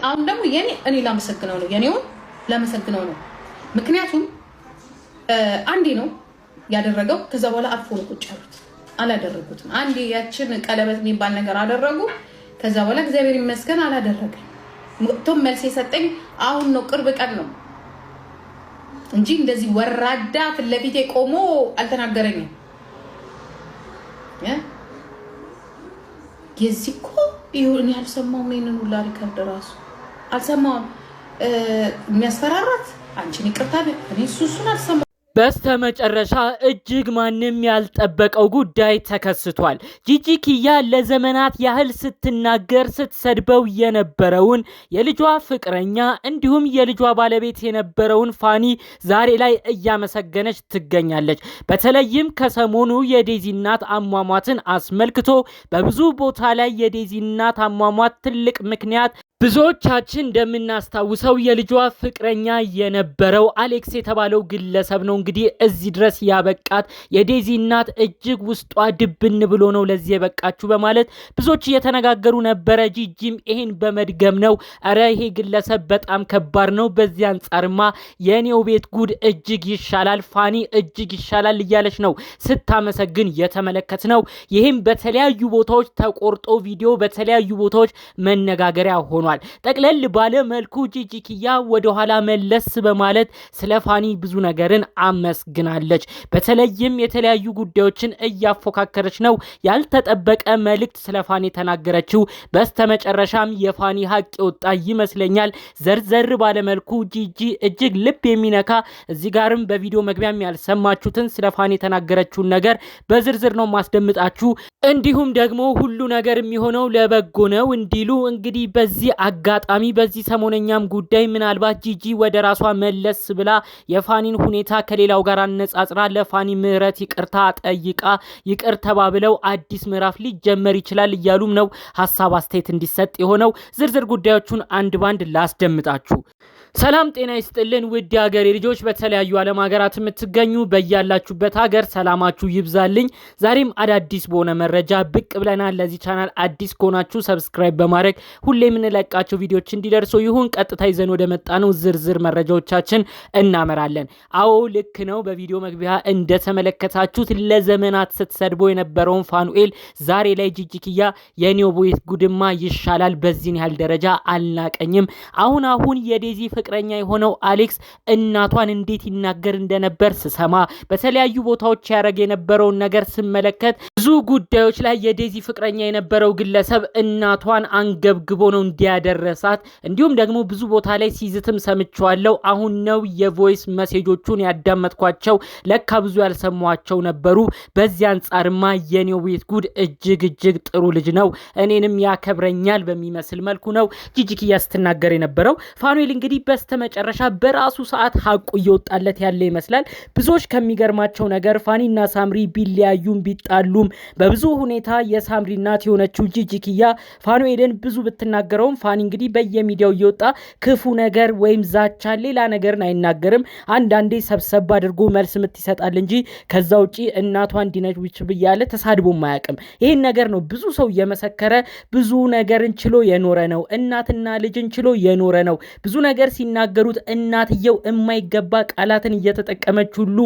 አሁን ደግሞ እኔ ላመሰግነው ነው የኔውን ላመሰግነው ነው። ምክንያቱም አንዴ ነው ያደረገው። ከዛ በኋላ አርፎ ነው ቁጭ ያሉት። አላደረጉትም። አንዴ ያችን ቀለበት የሚባል ነገር አደረጉ። ከዛ በኋላ እግዚአብሔር ይመስገን አላደረገኝ። ቶም መልስ የሰጠኝ አሁን ነው፣ ቅርብ ቀን ነው እንጂ እንደዚህ ወራዳ ፊት ለፊቴ ቆሞ አልተናገረኝም። የዚህ እኮ ይሁን ያልሰማው ምን ሁላ ሪከርድ ራሱ አልሰማውም። የሚያስፈራራት አንቺን ይቅርታ እኔ እሱን አልሰማሁም። በስተመጨረሻ እጅግ ማንም ያልጠበቀው ጉዳይ ተከስቷል። ጂጂ ኪያ ለዘመናት ያህል ስትናገር ስትሰድበው የነበረውን የልጇ ፍቅረኛ እንዲሁም የልጇ ባለቤት የነበረውን ፋኒ ዛሬ ላይ እያመሰገነች ትገኛለች። በተለይም ከሰሞኑ የዴዚ እናት አሟሟትን አስመልክቶ በብዙ ቦታ ላይ የዴዚ እናት አሟሟት ትልቅ ምክንያት ብዙዎቻችን እንደምናስታውሰው የልጇ ፍቅረኛ የነበረው አሌክስ የተባለው ግለሰብ ነው። እንግዲህ እዚህ ድረስ ያበቃት የዴዚ እናት እጅግ ውስጧ ድብን ብሎ ነው ለዚህ የበቃችሁ በማለት ብዙዎች እየተነጋገሩ ነበረ። ጂጂም ይሄን በመድገም ነው አረ ይሄ ግለሰብ በጣም ከባድ ነው፣ በዚህ አንጻርማ የኔው ቤት ጉድ እጅግ ይሻላል፣ ፋኒ እጅግ ይሻላል እያለች ነው ስታመሰግን የተመለከት ነው። ይህም በተለያዩ ቦታዎች ተቆርጦ ቪዲዮ በተለያዩ ቦታዎች መነጋገሪያ ሆኗል። ጠቅለል ባለ መልኩ ጂጂ ኪያ ወደ ኋላ መለስ በማለት ስለ ፋኒ ብዙ ነገርን አመስግናለች። በተለይም የተለያዩ ጉዳዮችን እያፎካከረች ነው። ያልተጠበቀ መልእክት ስለ ፋኒ ተናገረችው። በስተመጨረሻም የፋኒ ሀቅ ወጣ ይመስለኛል። ዘርዘር ባለ መልኩ ጂጂ እጅግ ልብ የሚነካ እዚህ ጋርም በቪዲዮ መግቢያም ያልሰማችሁትን ስለ ፋኒ የተናገረችውን ነገር በዝርዝር ነው ማስደምጣችሁ። እንዲሁም ደግሞ ሁሉ ነገር የሚሆነው ለበጎ ነው እንዲሉ እንግዲህ በዚህ አጋጣሚ በዚህ ሰሞነኛም ጉዳይ ምናልባት ጂጂ ወደ ራሷ መለስ ብላ የፋኒን ሁኔታ ከሌላው ጋር አነጻጽራ ለፋኒ ምህረት ይቅርታ ጠይቃ ይቅር ተባብለው አዲስ ምዕራፍ ሊጀመር ይችላል እያሉም ነው ሐሳብ አስተያየት እንዲሰጥ የሆነው። ዝርዝር ጉዳዮቹን አንድ ባንድ ላስደምጣችሁ። ሰላም ጤና ይስጥልን ውድ ሀገሬ ልጆች፣ በተለያዩ ዓለም ሀገራት የምትገኙ በያላችሁበት ሀገር ሰላማችሁ ይብዛልኝ። ዛሬም አዳዲስ በሆነ መረጃ ብቅ ብለናል። ለዚህ ቻናል አዲስ ከሆናችሁ ሰብስክራይብ በማድረግ ሁሌ የምንለቃቸው ቪዲዮዎች እንዲደርሱ ይሁን። ቀጥታ ይዘን ወደ መጣነው ዝርዝር መረጃዎቻችን እናመራለን። አዎ ልክ ነው። በቪዲዮ መግቢያ እንደተመለከታችሁት ለዘመናት ስትሰድቦ የነበረውን ፋኑኤል ዛሬ ላይ ጂጂ ኪያ የኔው ቤት ጉድማ ይሻላል፣ በዚህን ያህል ደረጃ አልናቀኝም። አሁን የዴዚ ፍቅረኛ የሆነው አሌክስ እናቷን እንዴት ይናገር እንደነበር ስሰማ በተለያዩ ቦታዎች ያረግ የነበረውን ነገር ስመለከት ብዙ ጉዳዮች ላይ የዴዚ ፍቅረኛ የነበረው ግለሰብ እናቷን አንገብግቦ ነው እንዲያደረሳት። እንዲሁም ደግሞ ብዙ ቦታ ላይ ሲዝትም ሰምቻለሁ። አሁን ነው የቮይስ ሜሴጆቹን ያዳመጥኳቸው። ለካ ብዙ ያልሰሟቸው ነበሩ። በዚህ አንጻርማ የኔው ቤት ጉድ እጅግ ጥሩ ልጅ ነው፣ እኔንም ያከብረኛል በሚመስል መልኩ ነው ጂጂ ኪያ ስትናገር የነበረው። ፋኑኤል እንግዲህ በስተመጨረሻ በራሱ ሰዓት ሀቁ እየወጣለት ያለ ይመስላል። ብዙዎች ከሚገርማቸው ነገር ፋኒና ሳምሪ ቢለያዩም ቢጣሉም በብዙ ሁኔታ የሳምሪ እናት የሆነችው ጂጂ ኪያ ፋኑኤልን ብዙ ብትናገረውም ፋኒ እንግዲህ በየሚዲያው እየወጣ ክፉ ነገር ወይም ዛቻ ሌላ ነገርን አይናገርም። አንዳንዴ ሰብሰብ አድርጎ መልስ ምት ይሰጣል እንጂ ከዛ ውጪ እናቷ እንዲነች ብያለ ተሳድቦ ማያውቅም። ይሄን ነገር ነው ብዙ ሰው እየመሰከረ ብዙ ነገርን ችሎ የኖረ ነው። እናትና ልጅን ችሎ የኖረ ነው። ብዙ ነገር ሲናገሩት እናትየው የማይገባ ቃላትን እየተጠቀመች ሁሉ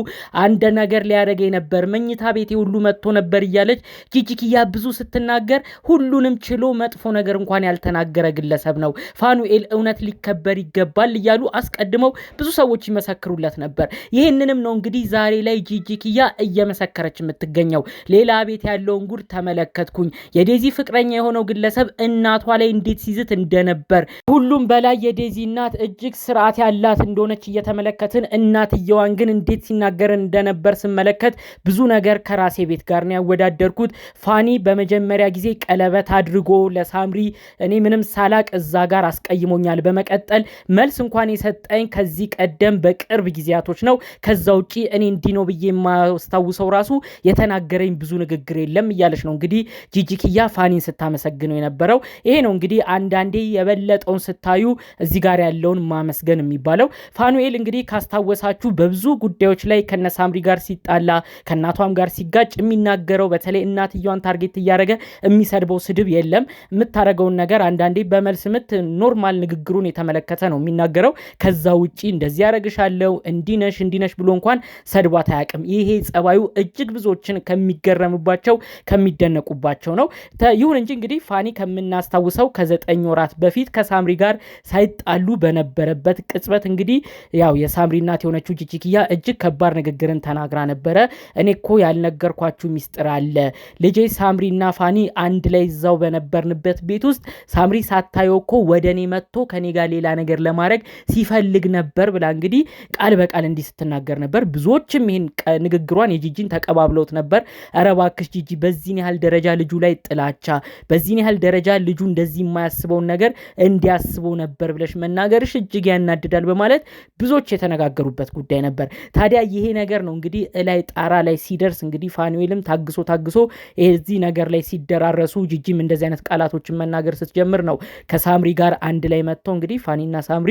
አንድ ነገር ሊያደርገኝ ነበር፣ መኝታ ቤቴ ሁሉ መጥቶ ነበር እያለች ጂጂ ኪያ ብዙ ስትናገር ሁሉንም ችሎ መጥፎ ነገር እንኳን ያልተናገረ ግለሰብ ነው ፋኑኤል። እውነት ሊከበር ይገባል እያሉ አስቀድመው ብዙ ሰዎች ይመሰክሩለት ነበር። ይህንንም ነው እንግዲህ ዛሬ ላይ ጂጂ ኪያ እየመሰከረች የምትገኘው። ሌላ ቤት ያለውን ጉድ ተመለከትኩኝ። የዴዚ ፍቅረኛ የሆነው ግለሰብ እናቷ ላይ እንዴት ሲዝት እንደነበር፣ ሁሉም በላይ የዴዚ እናት እጅግ ስርዓት ያላት እንደሆነች እየተመለከትን እናትየዋን ግን እንዴት ሲናገር እንደነበር ስመለከት ብዙ ነገር ከራሴ ቤት ጋር ነው ያወዳደርኩት። ፋኒ በመጀመሪያ ጊዜ ቀለበት አድርጎ ለሳምሪ እኔ ምንም ሳላቅ እዛ ጋር አስቀይሞኛል። በመቀጠል መልስ እንኳን የሰጠኝ ከዚህ ቀደም በቅርብ ጊዜያቶች ነው። ከዛ ውጪ እኔ እንዲህ ነው ብዬ የማስታውሰው ራሱ የተናገረኝ ብዙ ንግግር የለም እያለች ነው እንግዲህ ጂጂ ኪያ ፋኒን ስታመሰግነው የነበረው። ይሄ ነው እንግዲህ አንዳንዴ የበለጠውን ስታዩ እዚህ ጋር ያለውን ማመስገን የሚባለው። ፋኑኤል እንግዲህ ካስታወሳችሁ በብዙ ጉዳዮች ላይ ከነሳምሪ ጋር ሲጣላ ከናቷም ጋር ሲጋጭ የሚናገረው በተለይ እናትየዋን ታርጌት እያደረገ የሚሰድበው ስድብ የለም። የምታደርገውን ነገር አንዳንዴ በመልስ ምት ኖርማል ንግግሩን የተመለከተ ነው የሚናገረው። ከዛ ውጪ እንደዚህ ያደርግሻለሁ እንዲነሽ ብሎ እንኳን ሰድቧት አያውቅም። ይሄ ጸባዩ እጅግ ብዙዎችን ከሚገረምባቸው ከሚደነቁባቸው ነው። ይሁን እንጂ እንግዲህ ፋኒ ከምናስታውሰው ከ9 ወራት በፊት ከሳምሪ ጋር ሳይጣሉ በነበረበት ቅጽበት እንግዲህ ያው የሳምሪ እናት የሆነችው ጂጂኪያ እጅግ ከባድ ንግግርን ተናግራ ነበረ። እኔ እኮ ያልነገርኳችሁ ሚስጥር አለ። ልጄ ሳምሪና ፋኒ አንድ ላይ እዛው በነበርንበት ቤት ውስጥ ሳምሪ ሳታየው እኮ ወደኔ መጥቶ ከኔ ጋር ሌላ ነገር ለማድረግ ሲፈልግ ነበር ብላ እንግዲህ ቃል በቃል እንዲህ ስትናገር ነበር። ብዙዎችም ይሄን ንግግሯን የጂጂን ተቀባብለውት ነበር። ኧረ እባክሽ ጂጂ በዚህን ያህል ደረጃ ልጁ ላይ ጥላቻ፣ በዚህን ያህል ደረጃ ልጁ እንደዚህ የማያስበውን ነገር እንዲያስበው ነበር ብለሽ መናገርሽ እጅግ ያናድዳል በማለት ብዙዎች የተነጋገሩበት ጉዳይ ነበር። ታዲያ ይሄ ነገር ነው እንግዲህ ላይ ጣራ ላይ ሲደርስ እንግዲህ ፋኑኤልም ታግሶ እዚህ ነገር ላይ ሲደራረሱ ጂጂም እንደዚህ አይነት ቃላቶችን መናገር ስትጀምር ነው ከሳምሪ ጋር አንድ ላይ መጥተው እንግዲህ ፋኒና ሳምሪ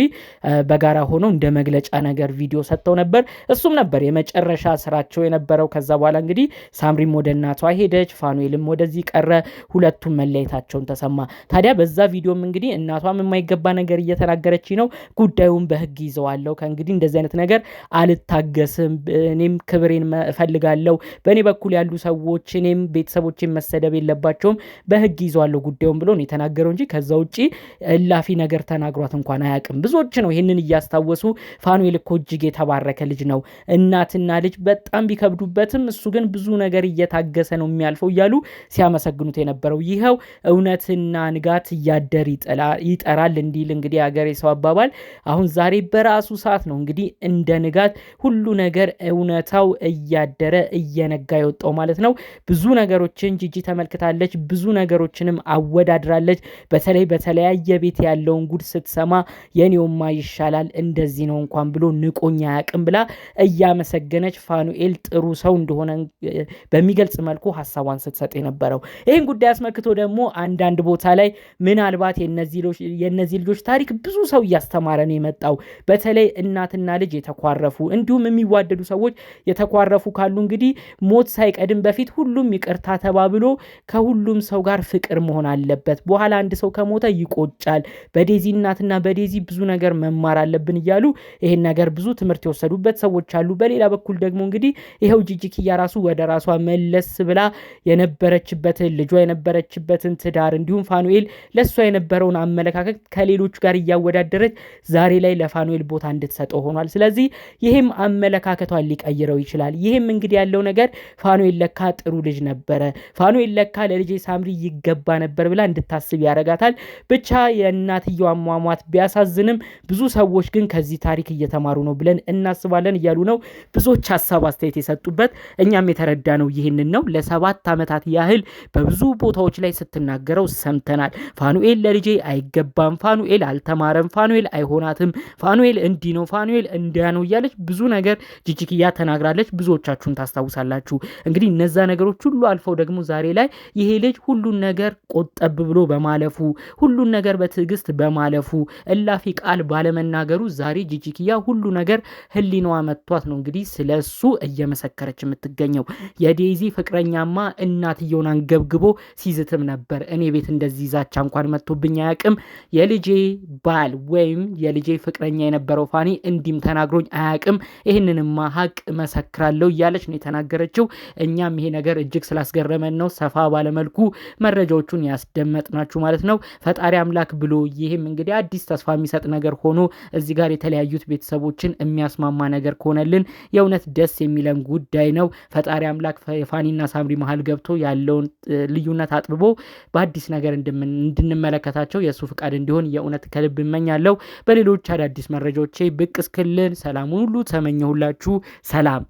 በጋራ ሆነው እንደ መግለጫ ነገር ቪዲዮ ሰጥተው ነበር። እሱም ነበር የመጨረሻ ስራቸው የነበረው። ከዛ በኋላ እንግዲህ ሳምሪም ወደ እናቷ ሄደች፣ ፋኑኤልም ወደዚህ ቀረ። ሁለቱም መለየታቸውን ተሰማ። ታዲያ በዛ ቪዲዮም እንግዲህ እናቷም የማይገባ ነገር እየተናገረች ነው። ጉዳዩን በህግ ይዘዋለሁ፣ ከእንግዲህ እንደዚህ አይነት ነገር አልታገስም፣ እኔም ክብሬን እፈልጋለሁ፣ በእኔ በኩል ያሉ ሰዎች እኔም ቤተሰቦቼን መሰደብ የለባቸውም፣ በህግ ይዘዋለሁ ጉዳዩን ብሎ ነው የተናገረው እንጂ ከዛ ውጪ እላፊ ነገር ተናግሯት እንኳን አያውቅም። ብዙዎች ነው ይህንን እያስታወሱ ፋኑኤል እኮ እጅግ የተባረከ ልጅ ነው፣ እናትና ልጅ በጣም ቢከብዱበትም እሱ ግን ብዙ ነገር እየታገሰ ነው የሚያልፈው እያሉ ሲያመሰግኑት የነበረው። ይኸው እውነትና ንጋት እያደር ይጠራል እንዲል እንግዲህ ሀገሬ ሰው አባባል አሁን ዛሬ በራሱ ሰዓት ነው እንግዲህ እንደ ንጋት ሁሉ ነገር እውነታው እያደረ እየነጋ የወጣው ማለት ነው። ብዙ ነገሮችን ጂጂ ተመልክታለች፣ ብዙ ነገሮችንም አወዳድራለች። በተለይ በተለያየ ቤት ያለውን ጉድ ስትሰማ የኔውማ ይሻላል እንደዚህ ነው እንኳን ብሎ ንቆኛ ያቅም ብላ እያመሰገነች ፋኑኤል ጥሩ ሰው እንደሆነ በሚገልጽ መልኩ ሐሳቧን ስትሰጥ የነበረው። ይህን ጉዳይ አስመልክቶ ደግሞ አንዳንድ ቦታ ላይ ምናልባት የነዚህ ልጆች ታሪክ ብዙ ሰው እያስተማረ ነው የመጣው። በተለይ እናትና ልጅ የተኳረፉ እንዲሁም የሚዋደዱ ሰዎች የተኳረፉ ካሉ እንግዲህ ሞት ሳይቀድም በፊት ሁሉም ይቅርታ ተባብሎ ከሁሉም ሰው ጋር ፍቅር መሆን አለበት። በኋላ አንድ ሰው ከሞተ ይቆጫል። በዴዚ እናትና በዴዚ ብዙ ነገር መማር አለብን እያሉ ይሄን ነገር ብዙ ትምህርት የወሰዱበት ሰዎች አሉ። በሌላ በኩል ደግሞ እንግዲህ ይሄው ጂጂኪያ ራሱ ወደ ራሷ መለስ ብላ የነበረችበትን ልጇ የነበረችበትን ትዳር እንዲሁም ፋኑኤል ለሷ የነበረውን አመለካከት ከሌሎች ጋር እያወዳደረች ዛሬ ላይ ለፋኑኤል ቦታ እንድትሰጠው ሆኗል። ስለዚህ ይሄም አመለካከቷን ሊቀይረው ይችላል። ይሄም እንግዲህ ያለው ነገር ፋኑኤል ለካ ጥሩ ልጅ ነበረ፣ ፋኑኤል ለካ ለልጄ ሳምሪ ይገባ ነበር ብላ እንድታስብ ያረጋታል። ብቻ የእናትየው አሟሟት ቢያሳዝንም ብዙ ሰዎች ግን ከዚህ ታሪክ እየተማሩ ነው ብለን እናስባለን እያሉ ነው ብዙዎች ሀሳብ አስተያየት የሰጡበት። እኛም የተረዳ ነው ይህንን ነው። ለ7 ዓመታት ያህል በብዙ ቦታዎች ላይ ስትናገረው ሰምተናል። ፋኑኤል ለልጄ አይገባም፣ ፋኑኤል አልተማረም፣ ፋኑኤል አይሆናትም፣ ፋኑኤል እንዲህ ነው፣ ፋኑኤል እንዲያ ነው እያለች ብዙ ነገር ጂጂኪያ ተናግራለች። ብዙዎቻችሁን ታስታውሳላችሁ። እንግዲህ እነዛ ነገሮች ሁሉ አልፈው ደግሞ ዛሬ ላይ ይሄ ልጅ ሁሉን ነገር ቆጠብ ብሎ በማለፉ ሁሉን ነገር በትዕግስት በማለፉ እላፊ ቃል ባለመናገሩ ዛሬ ጂጂኪያ ሁሉ ነገር ህሊናዋ መጥቷት ነው እንግዲህ ስለሱ እየመሰከረች የምትገኘው። የዴዚ ፍቅረኛማ እናትየውን አንገብግቦ ሲዝትም ነበር። እኔ ቤት እንደዚህ ዛቻ እንኳን መጥቶብኝ አያውቅም፣ የልጄ ባል ወይም የልጄ ፍቅረኛ የነበረው ፋኒ እንዲም ተናግሮኝ አያውቅም፣ ይህንንማ ሀቅ መሰክራለሁ እያለች ነው የተናገረችው። እኛም ይሄ ነገር እጅግ ስላስገረመን ነው ሰፋ ባለመልኩ መረጃዎቹን ያስደመጥናችሁ ማለት ነው። ፈጣሪ አምላክ ብሎ ይህም እንግዲህ አዲስ ተስፋ የሚሰጥ ነገር ሆኖ እዚህ ጋር የተለያዩት ቤተሰቦችን የሚያስማማ ነገር ከሆነልን የእውነት ደስ የሚለን ጉዳይ ነው። ፈጣሪ አምላክ የፋኒና ሳምሪ መሀል ገብቶ ያለውን ልዩነት አጥብቦ በአዲስ ነገር እንድንመለከታቸው የእሱ ፍቃድ እንዲሆን የእውነት ከልብ እመኛለሁ። በሌሎች አዳዲስ መረጃዎቼ ብቅ እስክልን ሰላሙን ሁሉ ተመኘሁላችሁ። ሰላም